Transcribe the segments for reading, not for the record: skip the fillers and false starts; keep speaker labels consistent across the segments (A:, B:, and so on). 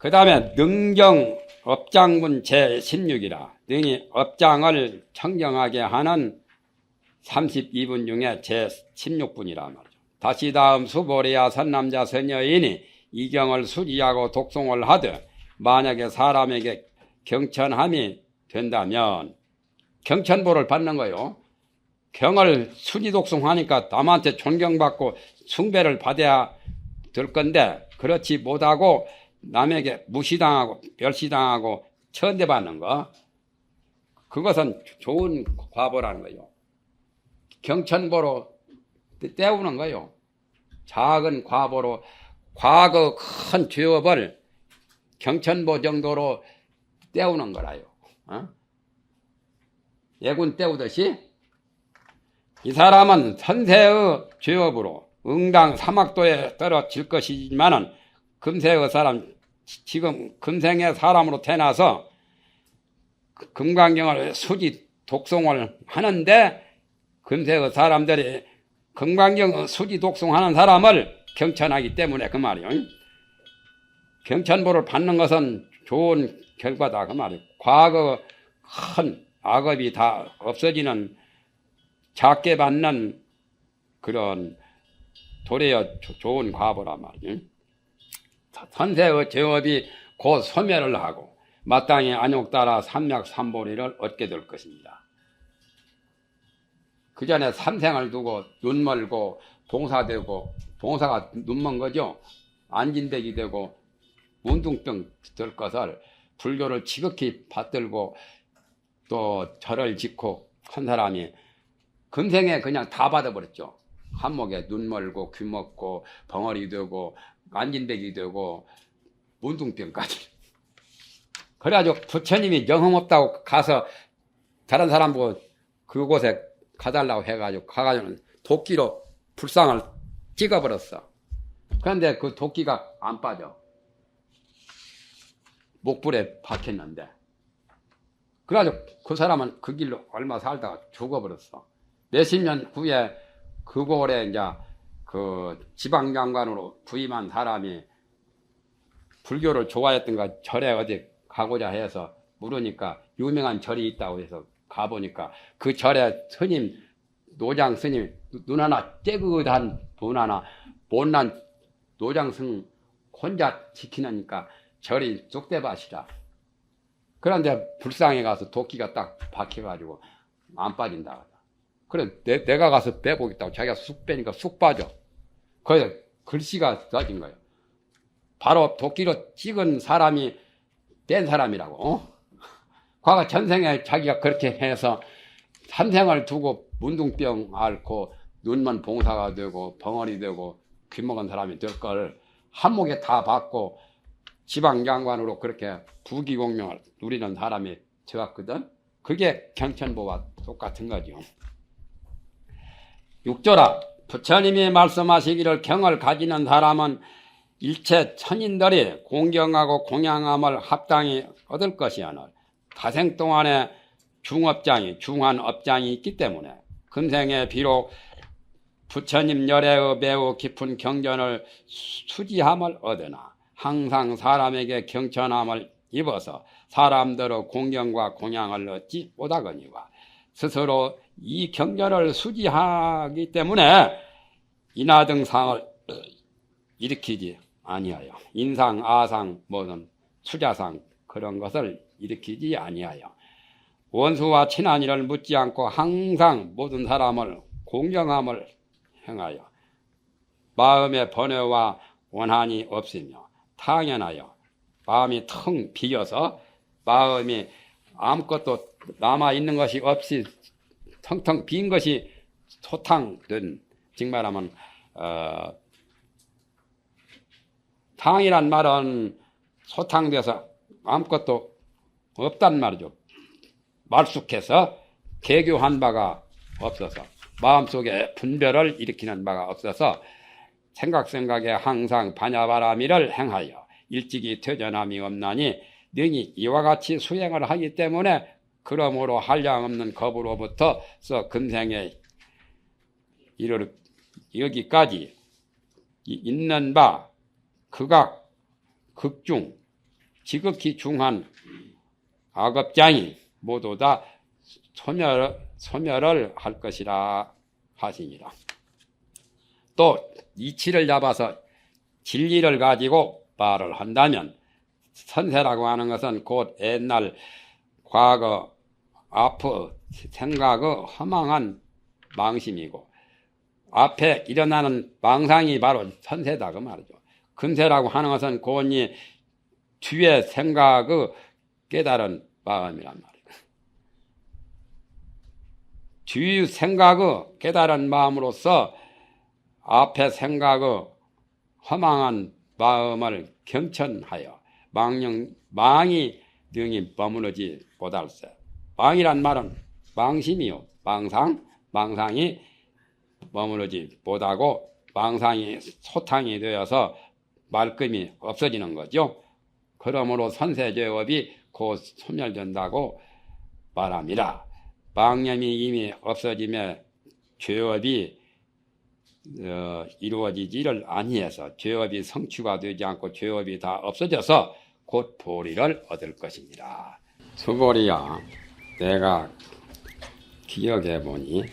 A: 그 다음에 능정 업장문 제16이라 능히 업장을 청정하게 하는 32분 중에 제16분이라 말이죠. 다시 다음 수보리야 선남자 선여인이 이 경을 수지하고 독송을 하되 만약에 사람에게 경천함이 된다면 경천보를 받는 거요. 경을 수지 독송하니까 남한테 존경받고 숭배를 받아야 될 건데 그렇지 못하고 남에게 무시당하고 멸시당하고 천대받는 거, 그것은 좋은 과보라는 거예요. 경천보로 때우는 거예요. 작은 과보로 과거 큰 죄업을 경천보 정도로 때우는 거라요. 예군 때우듯이 이 사람은 선세의 죄업으로 응당 사막도에 떨어질 것이지만은 금세의 사람, 지금 금생의 사람으로 태어나서 금강경을 수지 독송을 하는데 금세의 사람들이 금강경 수지 독송하는 사람을 경천하기 때문에 그 말이요. 경천보를 받는 것은 좋은 결과다 그 말이요. 과거 큰 악업이 다 없어지는 작게 받는 그런 도리어 좋은 과보란 말이요. 선세의 죄업이 곧 소멸을 하고 마땅히 안욕 따라 삼맥삼보리를 얻게 될 것입니다. 그 전에 삼생을 두고 눈멀고 봉사되고, 봉사가 눈먼 거죠. 안진백이 되고 운둥병 될 것을 불교를 지극히 받들고 또 절을 짓고 한 사람이 금생에 그냥 다 받아버렸죠. 한목에 눈멀고 귀먹고 벙어리 되고 안진백이 되고 운둥병까지. 그래가지고 부처님이 영흥없다고 가서 다른 사람 보고 그곳에 가달라고 해가지고 가가지고는 도끼로 불상을 찍어버렸어. 그런데 그 도끼가 안 빠져. 목불에 박혔는데. 그래가지고 그 사람은 그 길로 얼마 살다가 죽어버렸어. 몇십 년 후에 그곳에 이제 그 지방장관으로 부임한 사람이 불교를 좋아했던가 절에 어디 가고자 해서 물으니까 유명한 절이 있다고 해서 가보니까 그 절에 스님, 노장 스님, 눈 하나 째긋한 분 하나 못난 노장 스님 혼자 지키니까 절이 쑥대밭이라. 그런데 불상에 가서 도끼가 딱 박혀가지고 안 빠진다. 그래 내가 가서 빼보겠다고 자기가 쑥 빼니까 쑥 빠져. 거기서 글씨가 써진 거예요. 바로 도끼로 찍은 사람이 뗀 사람이라고. 과거 전생에 자기가 그렇게 해서 삼생을 두고 문둥병 앓고 눈먼 봉사가 되고 벙어리 되고 귀먹은 사람이 될 걸 한목에 다 받고 지방장관으로 그렇게 부귀공명을 누리는 사람이 되었거든. 그게 경천보와 똑같은 거죠. 6조라 부처님이 말씀하시기를 경을 가지는 사람은 일체 천인들이 공경하고 공양함을 합당히 얻을 것이오늘 다생 동안에 중업장이 중한 업장이 있기 때문에 금생에 비록 부처님 열애의 매우 깊은 경전을 수지함을 얻으나 항상 사람에게 경천함을 입어서 사람들의 공경과 공양을 얻지 못하거니와 스스로 이 경전을 수지하기 때문에 인하 등상을 일으키지 아니하여 인상, 아상, 모든 수자상 그런 것을 일으키지 아니하여 원수와 친한 이를 묻지 않고 항상 모든 사람을 공경함을 행하여 마음의 번뇌와 원한이 없으며 당연하여 마음이 텅 비어서 마음이 아무것도 남아있는 것이 없이 텅텅 빈 것이 소탕된, 즉 말하면 탕이란 말은 소탕돼서 아무것도 없단 말이죠. 말쑥해서 개교한 바가 없어서 마음속에 분별을 일으키는 바가 없어서 생각에 항상 반야바라미를 행하여 일찍이 퇴전함이 없나니 능히 이와 같이 수행을 하기 때문에 그러므로 한량없는 겁으로부터서 금생에 이르 여기까지 있는 바 극악 극중 지극히 중한 악업장이 모두 다 소멸을 할 것이라 하시니라. 또 이치를 잡아서 진리를 가지고 말을 한다면 선세라고 하는 것은 곧 옛날 과거 앞의 생각의 허망한 망심이고 앞에 일어나는 망상이 바로 선세다 그 말이죠. 근세라고 하는 것은 곧이 뒤의 생각의 깨달은 마음이란 말이에요. 뒤 생각의 깨달은 마음으로서 앞에 생각의 허망한 마음을 경천하여 망이 능히 머무르지 못할세. 망이란 말은 망심이요. 망상이 머무르지 못하고 망상이 소탕이 되어서 말끔히 없어지는 거죠. 그러므로 선세죄업이 곧 소멸된다고 말합니다. 망념이 이미 없어지며 죄업이 이루어지지를 아니해서 죄업이 성취가 되지 않고 죄업이 다 없어져서 곧 보리를 얻을 것입니다. 수보리야, 내가 기억해 보니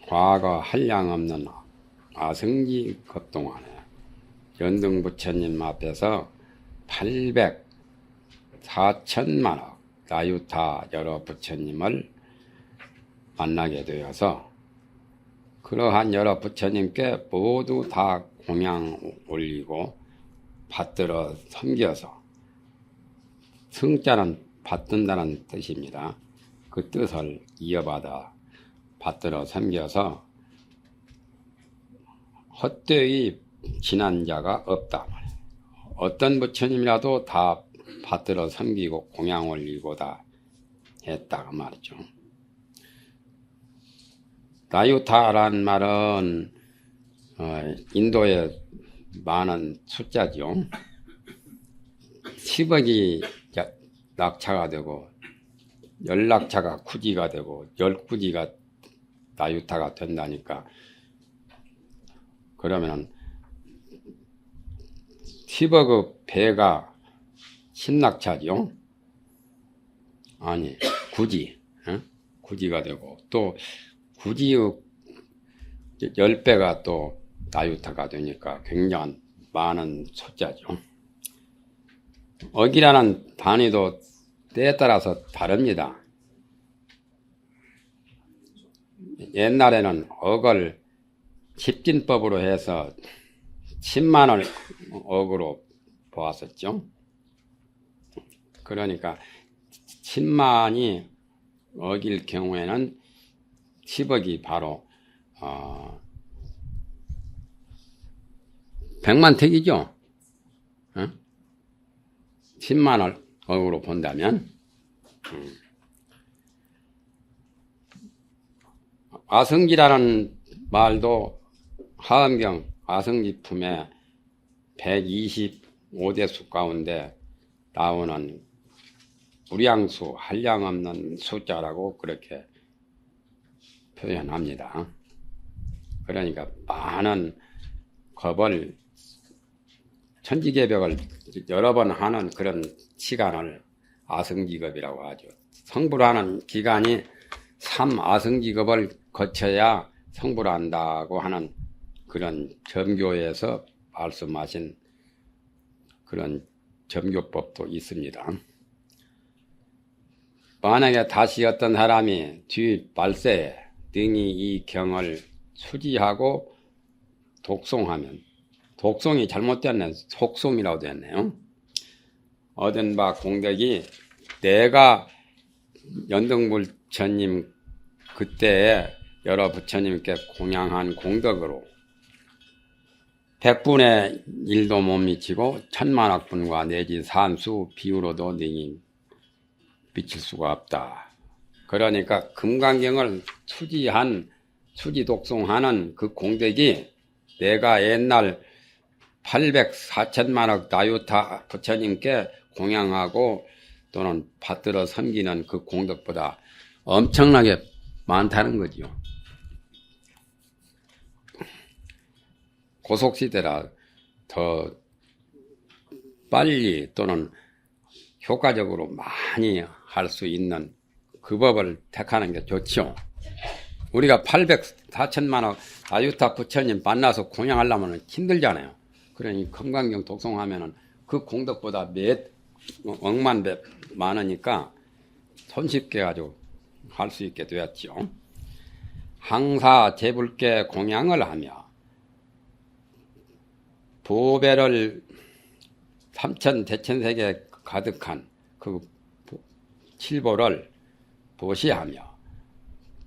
A: 과거 한량없는 아승지 급동안에 연등부처님 앞에서 4천만억 나유타 여러 부처님을 만나게 되어서 그러한 여러 부처님께 모두 다 공양 올리고 받들어 섬겨서, 승자는 받든다는 뜻입니다. 그 뜻을 이어받아 받들어 섬겨서 헛되이 지난 자가 없다. 어떤 부처님이라도 다 받들어 섬기고 공양 올리고 다 했다고 말이죠. 나유타란 말은 인도의 많은 숫자죠. 10억이 낙차가 되고 10낙차가 구지가 되고 10구지가 나유타가 된다니까. 그러면은 10억의 배가 10낙차죠. 아니, 구지가 되고 또 구지의 10배가 또 나유타가 되니까 굉장한 많은 숫자죠. 억이라는 단위도 때에 따라서 다릅니다. 옛날에는 억을 십진법으로 해서 10만을 억으로 보았었죠. 그러니까 10만이 억일 경우에는 10억이 바로 100만택이죠. 10만을 억으로 본다면 아승지라는 말도 하엄경 아승지품에 125대수 가운데 나오는 무량수, 한량없는 숫자라고 그렇게 표현합니다. 그러니까 많은 겁을, 천지개벽을 여러 번 하는 그런 시간을 아승지겁이라고 하죠. 성불 하는 기간이 3아승지겁을 거쳐야 성불 한다고 하는 그런 점교에서 말씀하신 그런 점교법도 있습니다. 만약에 다시 어떤 사람이 뒤 발세에 능히 이 경을 수지하고 독송하면, 독송이 잘못됐네, 속송이라고 됐네요. 얻은 바 공덕이 내가 연등불처님 그때에 여러 부처님께 공양한 공덕으로 100분의 1도 못 미치고 천만억분과 내지 산수 비유로도 능히 미칠 수가 없다. 그러니까 금강경을 수지 독송하는 그 공덕이 내가 옛날 4천만억 나유타 부처님께 공양하고 또는 받들어 섬기는 그 공덕보다 엄청나게 많다는 거죠. 고속시대라 더 빨리 또는 효과적으로 많이 할 수 있는 그 법을 택하는 게 좋죠. 우리가 800, 4천만원 아유타 부처님 만나서 공양하려면 힘들잖아요. 그러니 금강경 독송하면은 그 공덕보다 몇 억만 배 많으니까 손쉽게 가지고 할 수 있게 되었죠. 항사 제불께 공양을 하며 보배를 삼천 대천세계 가득한 그 칠보를 보시하며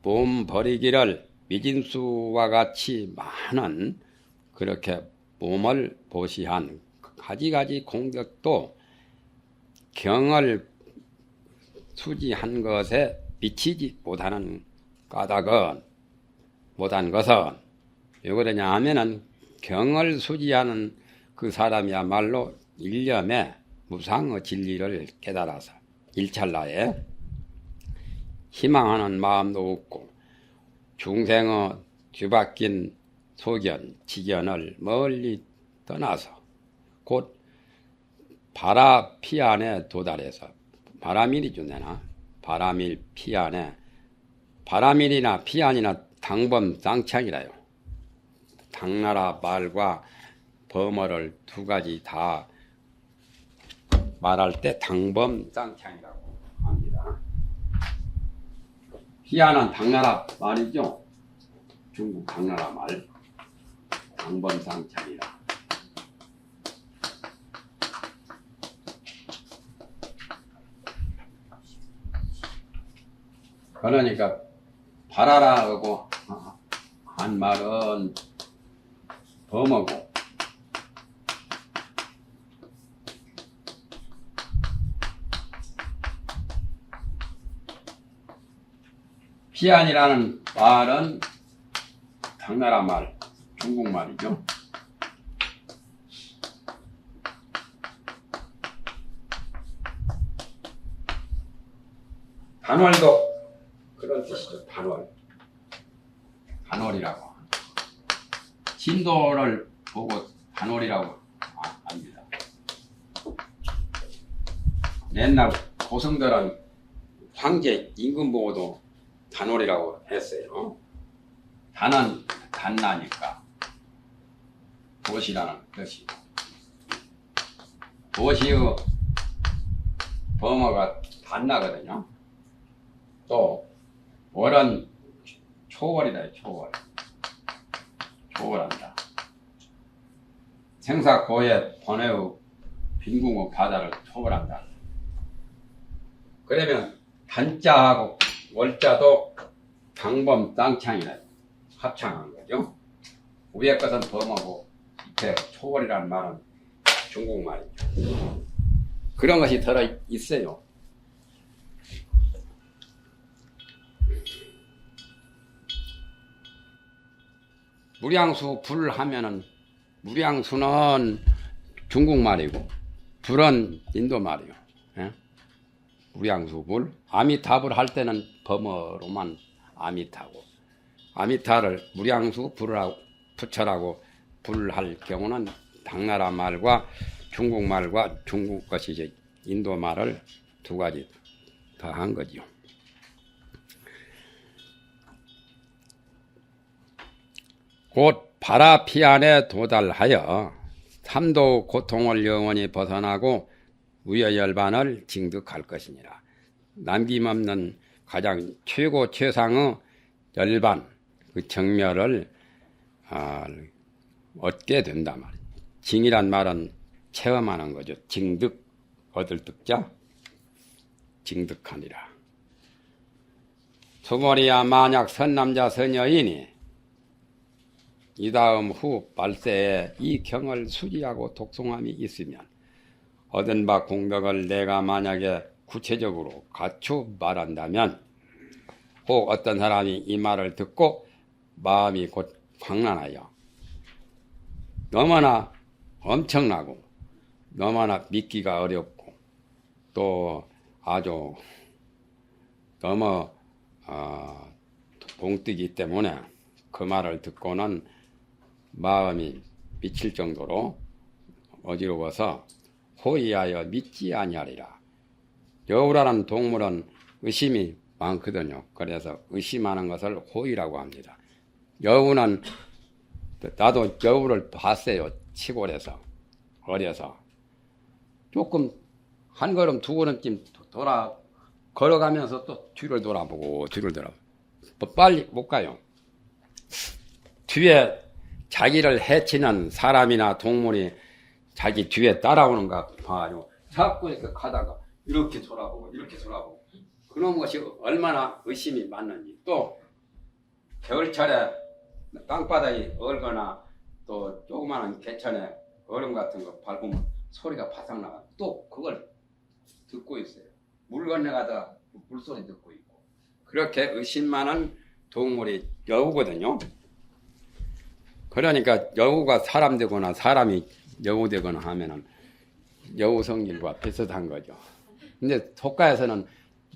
A: 몸 버리기를 미진수와 같이 많은 그렇게 몸을 보시한 가지가지 공덕도 경을 수지한 것에 미치지 못하는 까닭은 못한 것은 왜 그러냐 하면은 경을 수지하는 그 사람이야말로 일념에 무상의 진리를 깨달아서 일찰나에 희망하는 마음도 없고 중생의 뒤바뀐 소견, 지견을 멀리 떠나서 곧 바라 피안에 도달해서 바라밀이 준대나 바라밀 피안에 바라밀이나 피안이나 당범 쌍창이라요. 당나라 말과 범어를 두 가지 다 말할 때 당범 쌍창이라고 합니다. 피안은 당나라 말이죠. 중국 당나라 말. 당범 쌍창이라. 그러니까 바라라고 한 말은 범어고 피안이라는 말은 당나라 말, 중국 말이죠. 단월도 그런 뜻이죠. 단월. 단월이라고. 진도를 보고 단월이라고 합니다. 옛날 고승들은 황제 임금 보고도 단월이라고 했어요. 단은 단나니까 도시라는 뜻이고 도시의 범어가 단나거든요. 또 월은 초월이다. 초월한다. 생사고의 번외의 빈궁의 바다를 초월한다. 그러면 단자하고 월자도 당범 땅창이라 합창한 거죠. 위에 것은 범어고 밑에 초월이라는 말은 중국말이죠. 그런 것이 들어 있어요. 무량수 불 하면은 무량수는 중국말이고 불은 인도말이요. 예? 무량수 불. 아미타불 할 때는 범어로만 아미타고 아미타를 무량수 불하고 부처라고 불할 경우는 당나라 말과 중국말과 중국 것이 이제 인도말을 두 가지 더 한 거지요. 곧 바라피안에 도달하여 삼도 고통을 영원히 벗어나고 우여열반을 징득할 것이니라. 남김없는 가장 최고 최상의 열반, 그 정멸을 얻게 된단 말이에요. 징이란 말은 체험하는 거죠. 징득, 얻을 득자, 징득하니라. 소머리야 만약 선남자 선여인이 이 다음 후 발세에 이 경을 수지하고 독송함이 있으면 얻은 바 공덕을 내가 만약에 구체적으로 갖추 말한다면 혹 어떤 사람이 이 말을 듣고 마음이 곧 광란하여 너무나 엄청나고 너무나 믿기가 어렵고 또 아주 너무 동뜨기 때문에 그 말을 듣고는 마음이 미칠 정도로 어지러워서 호의하여 믿지 아니하리라. 여우라는 동물은 의심이 많거든요. 그래서 의심하는 것을 호의라고 합니다. 여우는 나도 여우를 봤어요. 시골에서 어려서 조금 한 걸음 두 걸음쯤 걸어가면서 또 뒤를 돌아보고 빨리 못 가요. 뒤에 자기를 해치는 사람이나 동물이 자기 뒤에 따라오는가 봐요. 자꾸 이렇게 가다가 이렇게 돌아보고 그런 것이 얼마나 의심이 많는지. 또 겨울철에 땅바닥이 얼거나 또 조그마한 개천에 얼음 같은 거 밟으면 소리가 바삭 나가. 또 그걸 듣고 있어요. 물 건너가다 물소리 듣고 있고. 그렇게 의심 많은 동물이 여우거든요. 그러니까 여우가 사람 되거나 사람이 여우 되거나 하면은 여우 성질과 비슷한 거죠. 근데 독가에서는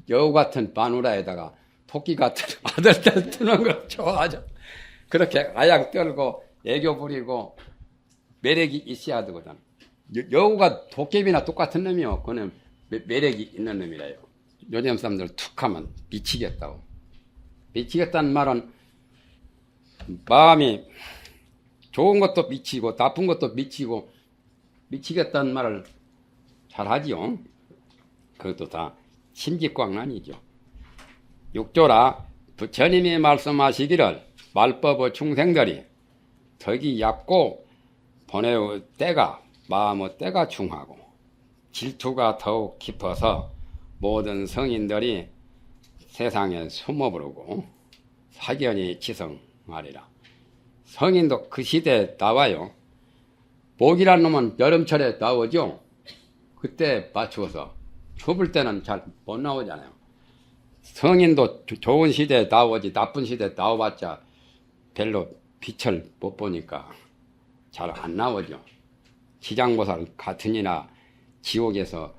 A: 여우 같은 마누라에다가 토끼 같은 아들들 두는 걸 좋아하죠. 그렇게 아양 떨고 애교 부리고 매력이 있어야 되거든. 여우가 도깨비나 똑같은 놈이요. 그는 매력이 있는 놈이래요. 요즘 사람들 툭 하면 미치겠다고. 미치겠다는 말은 마음이 좋은 것도 미치고 나쁜 것도 미치고 미치겠다는 말을 잘 하지요. 그것도 다 심지광란이죠. 육조라 부처님이 말씀하시기를 말법의 중생들이 덕이 얕고 번뇌의 때가 마음의 때가 중하고 질투가 더욱 깊어서 모든 성인들이 세상에 숨어버리고 사견이 지성하리라. 성인도 그 시대에 나와요. 목이란 놈은 여름철에 나오죠. 그때 맞추어서 좁을 때는 잘 못 나오잖아요. 성인도 좋은 시대에 나오지 나쁜 시대에 나와봤자 별로 빛을 못 보니까 잘 안 나오죠. 지장보살 같으니나 지옥에서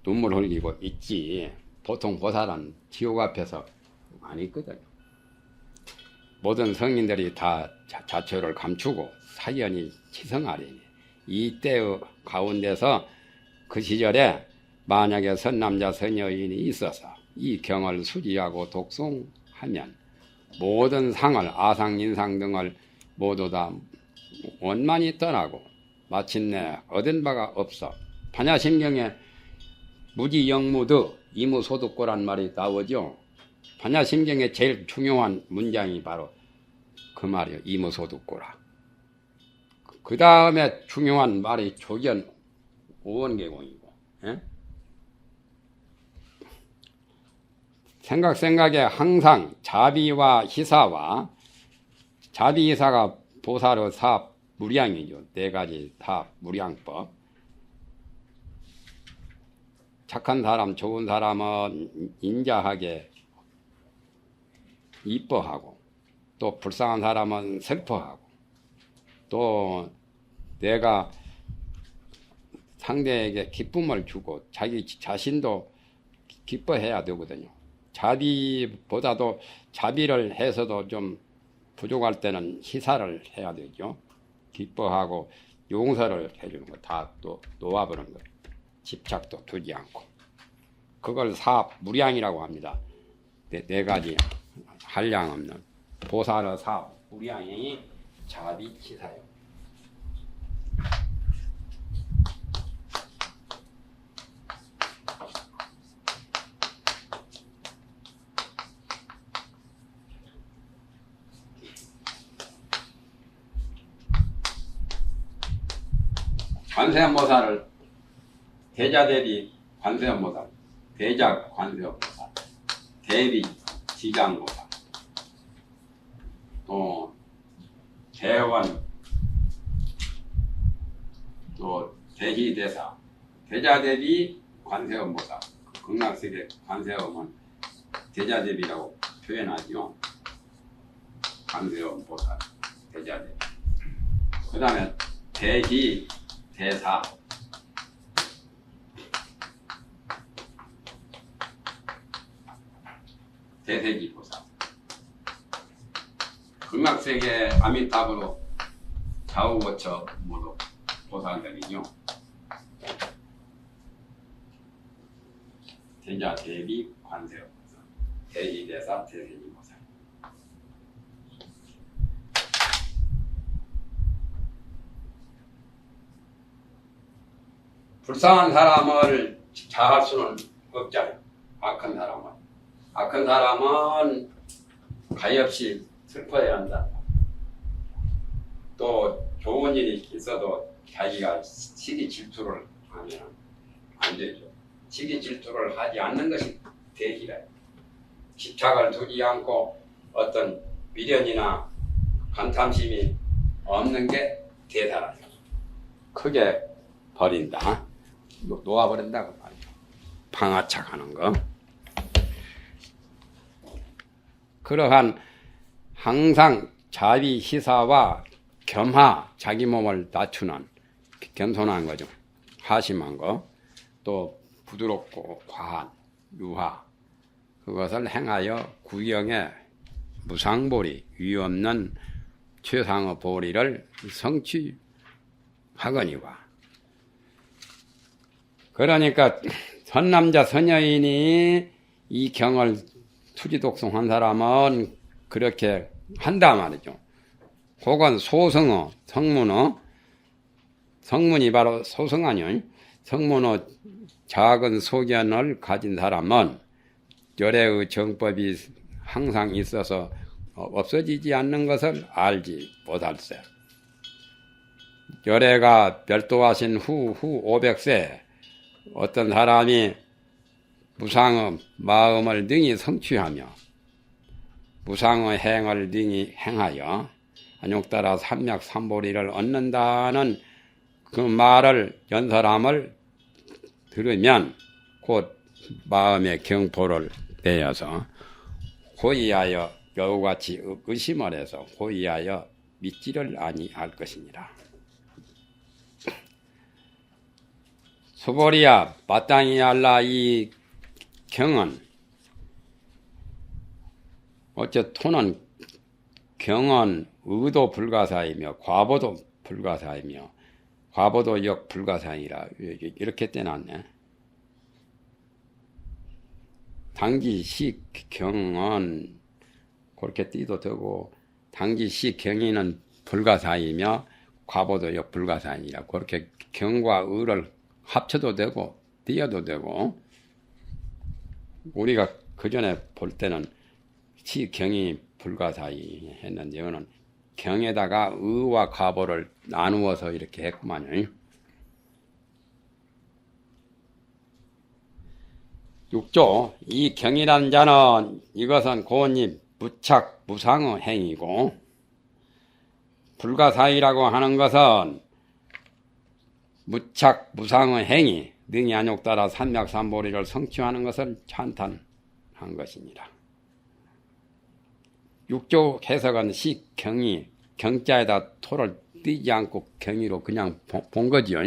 A: 눈물 흘리고 있지 보통 보살은 지옥 앞에서 안 있거든요. 모든 성인들이 다 자초를 감추고 사견이 치성하리니 이 때의 가운데서 그 시절에 만약에 선남자 선여인이 있어서 이 경을 수지하고 독송하면 모든 상을 아상 인상 등을 모두 다 원만히 떠나고 마침내 얻은 바가 없어 반야심경에 무지영무드 이무소득고란 말이 나오죠. 반야심경의 제일 중요한 문장이 바로 그 말이에요. 이무소득고라. 그 다음에 중요한 말이 조견 오원계공이고, 예? 생각에 항상 자비와 희사와 자비희사가 보살의 사업 무량이죠. 네 가지 다 무량법. 착한 사람, 좋은 사람은 인자하게 이뻐하고 또 불쌍한 사람은 슬퍼하고 또 내가 상대에게 기쁨을 주고 자기 자신도 기뻐해야 되거든요. 자비보다도 자비를 해서도 좀 부족할 때는 희사를 해야 되죠. 기뻐하고 용서를 해주는 거 다 또 놓아버리는 거. 집착도 두지 않고. 그걸 사업 무량이라고 합니다. 네 가지 한량 없는 보살의 사업 무량이 자비치사요. 관세음보살을 대자대비 관세음보살, 대자 관세음보살, 대비 지장보살, 또 대원, 또 대희대사, 대자대비 관세음보살, 극락세계 관세음은 대자대비라고 표현하죠. 관세음보살, 대자대비. 그 다음에 대희 대사, 대세기보살, 극락세계 아미타불로 좌우거처 모두 보살들이죠. 대자 대비 관세음보살, 대지대사 대세님보살. 불쌍한 사람을 자할 수는 없잖아요. 악한 사람은. 악한 사람은 가엾이 슬퍼해야 한다. 또 좋은 일이 있어도 자기가 시기 질투를 하면 안 되죠. 시기 질투를 하지 않는 것이 대기라. 집착을 두지 않고 어떤 미련이나 간탐심이 없는 게 대사라죠. 크게 버린다. 놓아버린다고 말이야. 방아착하는 거. 그러한 항상 자비 희사와 겸하, 자기 몸을 낮추는 겸손한 거죠. 하심한 거. 또 부드럽고 과한 유하. 그것을 행하여 구경에 무상보리, 위없는 최상의 보리를 성취하거니와. 그러니까 선남자 선여인이 이 경을 투지독송한 사람은 그렇게 한다 말이죠. 혹은 소승어, 성문어, 성문이 바로 소승 아니요. 성문어 작은 소견을 가진 사람은 열애의 정법이 항상 있어서 없어지지 않는 것을 알지 못할세. 열애가 별도하신 후 500세 어떤 사람이 무상의 마음을 능히 성취하며 무상의 행을 능히 행하여 안욕따라 삼맥삼보리를 얻는다는 그 말을 연설함을 들으면 곧 마음의 경포를 내어서 고의하여 여우같이 의심을 해서 고의하여 믿지를 아니할 것이니라. 수보리야 마땅히 알라. 이 경은 어째 토는 경은 의도 불가사이며 과보도 불가사이며 과보도 역 불가사이라 이렇게 떼놨네. 당기시 경은 그렇게 띠도 되고 당기시 경이는 불가사이며 과보도 역 불가사이라 그렇게 경과 의를 합쳐도 되고 띄어도 되고 우리가 그 전에 볼 때는 시경이 불가사의 했는데 이거는 경에다가 의와 과보를 나누어서 이렇게 했구만요. 6조 이 경이라는 자는 이것은 고언이 무착 무상의 행위고 불가사의라고 하는 것은 무착 무상의 행위 능히 안욕따라 삼맥삼보리를 성취하는 것을 찬탄한 것이니라. 6조 해석은 시경이 경자에다 토를 띄지 않고 경이로 그냥 본 거지요.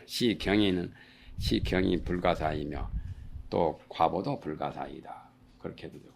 A: 시경이는 시경이 불가사이며 또 과보도 불가사이다. 그렇게 되죠.